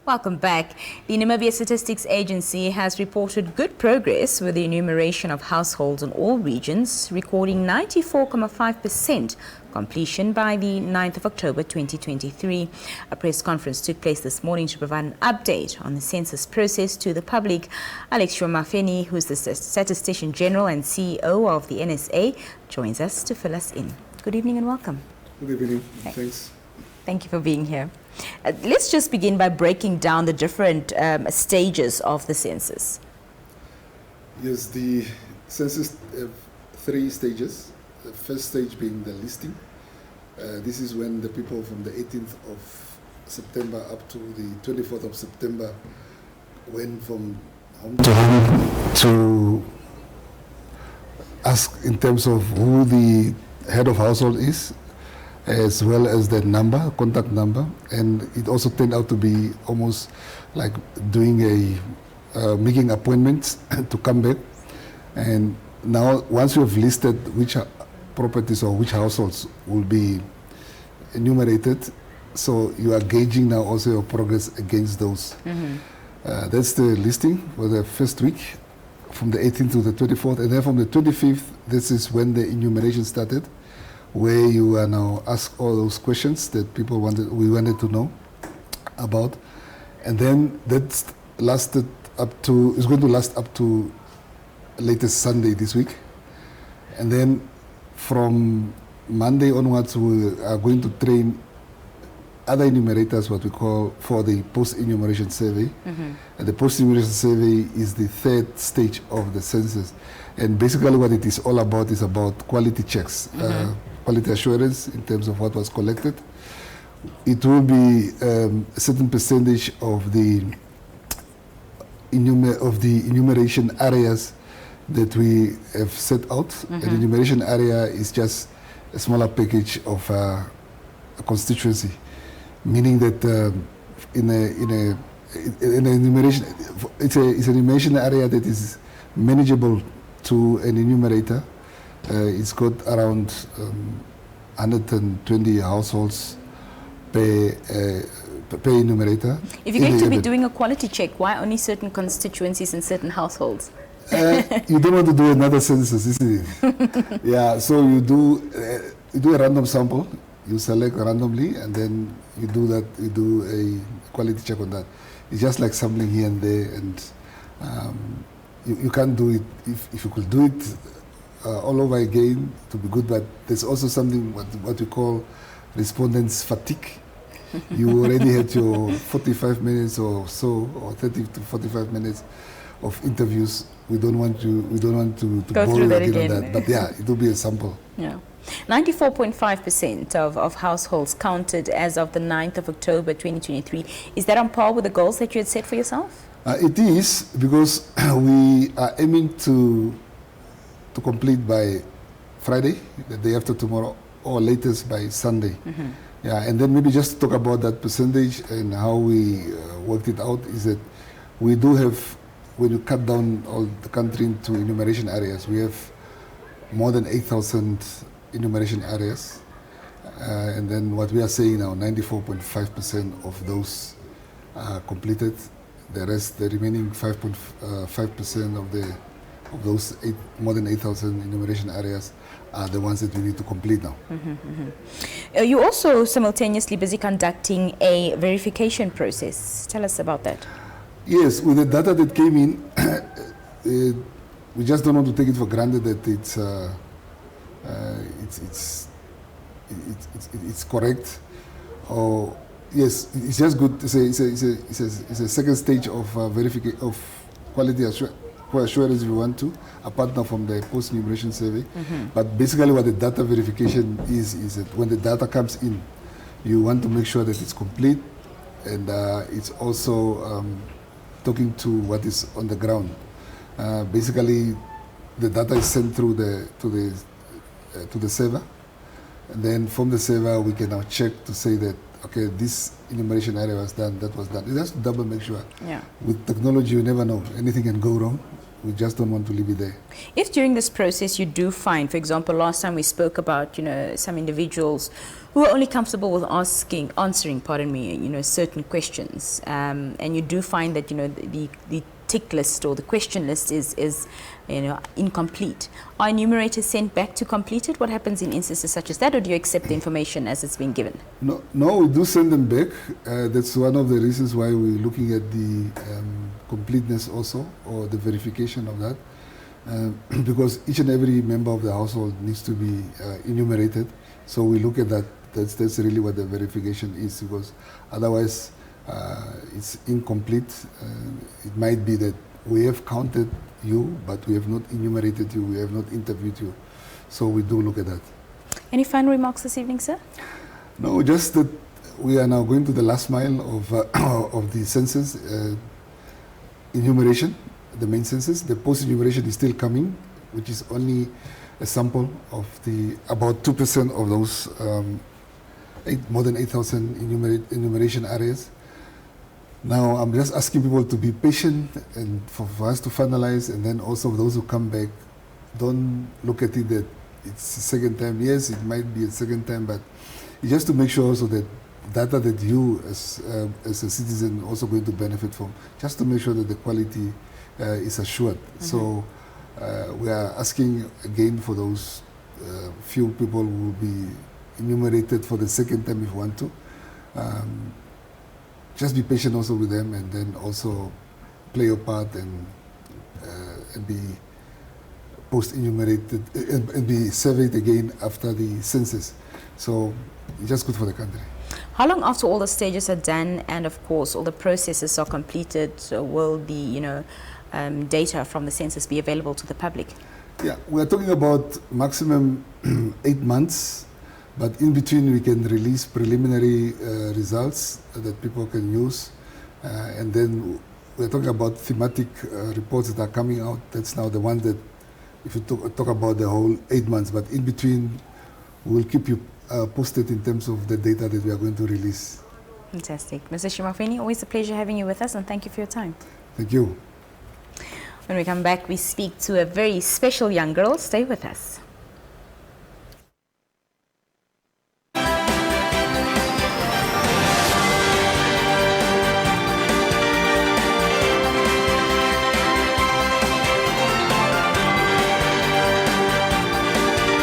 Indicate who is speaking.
Speaker 1: Welcome back. The Namibia Statistics Agency has reported good progress with the enumeration of households in all regions, recording 94.5% completion by the 9th of October 2023. A press conference took place this morning to provide an update on the census process to the public. Shimuafeni, who is the Statistician General and CEO of the NSA, joins us to fill us in. Good evening and welcome.
Speaker 2: Good evening. Thanks.
Speaker 1: Thank you for being here. Let's just begin by breaking down the different stages of the census.
Speaker 2: Yes, the census have 3 stages. The first stage being the listing. This is when the people from the 18th of September up to the 24th of September went from home to home to ask in terms of who the head of household is, as well as the number, contact number, and it also turned out to be almost like doing making appointments to come back. And now, once you have listed which properties or which households will be enumerated, so you are gauging now also your progress against those. That's the listing for the first week, from the 18th to the 24th, and then from the 25th, this is when the enumeration started, where you are now asked all those questions that we wanted to know about. And then that's lasted it's going to last up to latest Sunday this week. And then from Monday onwards, we are going to train other enumerators, what we call, for the post-enumeration survey. And the post-enumeration survey is the 3rd stage of the census. And basically what it is all about is about quality checks. Quality assurance in terms of what was collected. It will be a certain percentage of the enumeration areas that we have set out. An enumeration area is just a smaller package of a constituency, meaning that in an enumeration, it's an enumeration area that is manageable to an enumerator. It's got around 120 households per enumerator.
Speaker 1: If you're going to be doing a quality check, why only certain constituencies and certain households?
Speaker 2: You don't want to do another census, isn't it? Yeah, so you do a random sample, you select randomly, and then you do a quality check on that. It's just like sampling here and there, and you can't do it. If you could do it all over again, to be good, but there's also something what we call respondents fatigue. You already had your 45 minutes or so, or 30 to 45 minutes of interviews. We don't want to
Speaker 1: go
Speaker 2: bore
Speaker 1: through
Speaker 2: you
Speaker 1: that
Speaker 2: again
Speaker 1: again.
Speaker 2: on that. But yeah, it will be a sample.
Speaker 1: Yeah. 94.5% of households counted as of the 9th of October 2023. Is that on par with the goals that you had set for yourself?
Speaker 2: It is, because we are aiming to complete by Friday, the day after tomorrow, or latest by Sunday. Yeah, and then maybe just to talk about that percentage and how we worked it out is that we do have, when you cut down all the country into enumeration areas, we have more than 8,000 enumeration areas. And then what we are saying now, 94.5% of those are completed. The rest, the remaining 5.5% of those more than 8,000 enumeration areas are the ones that we need to complete now.
Speaker 1: You're also simultaneously busy conducting a verification process. Tell us about that.
Speaker 2: Yes, with the data that came in, we just don't want to take it for granted that it's correct. Or yes, it's just good to say it's a second stage of verification of quality assurance if you want to, apart now from the post-enumeration survey. But basically what the data verification is that when the data comes in, you want to make sure that it's complete, and it's also talking to what is on the ground. Basically, the data is sent through to the server, and then from the server we can now check to say that, okay, this enumeration area was done, that was done. It has to double make sure.
Speaker 1: Yeah.
Speaker 2: With technology, you never know. Anything can go wrong. we just don't want to leave it there.
Speaker 1: If during this process you do find, for example, last time we spoke about, some individuals who are only comfortable with answering, certain questions, and you do find that, the tick list or the question list is incomplete, are enumerators sent back to complete it? What happens in instances such as that, or do you accept the information as it's been given?
Speaker 2: No, we do send them back. That's one of the reasons why we're looking at the completeness also, or the verification of that, because each and every member of the household needs to be enumerated. So we look at that. That's really what the verification is, because otherwise it's incomplete. It might be that we have counted you, but we have not enumerated you, we have not interviewed you. So we do look at that.
Speaker 1: Any final remarks this evening, sir?
Speaker 2: No, just that we are now going to the last mile of, of the census enumeration, the main census. The post-enumeration is still coming, which is only a sample of the about 2% of those more than 8,000 enumeration areas. Now, I'm just asking people to be patient and for us to finalize, and then also those who come back, don't look at it that it's the second time. Yes, it might be a second time, but it's just to make sure also that data that you as a citizen also going to benefit from, just to make sure that the quality is assured. Mm-hmm. So we are asking again for those few people who will be enumerated for the second time if you want to. Just be patient also with them, and then also play your part and be post-enumerated and be surveyed again after the census. So it's just good for the country.
Speaker 1: How long after all the stages are done and of course all the processes are completed will the data from the census be available to the public?
Speaker 2: Yeah, we are talking about maximum 8 months. But in between, we can release preliminary results that people can use. And then we're talking about thematic reports that are coming out. That's now the one that, if you talk about the whole 8 months, but in between, we'll keep you posted in terms of the data that we are going to release.
Speaker 1: Fantastic. Mr. Shimuafeni, always a pleasure having you with us, and thank you for your time.
Speaker 2: Thank you.
Speaker 1: When we come back, we speak to a very special young girl. Stay with us.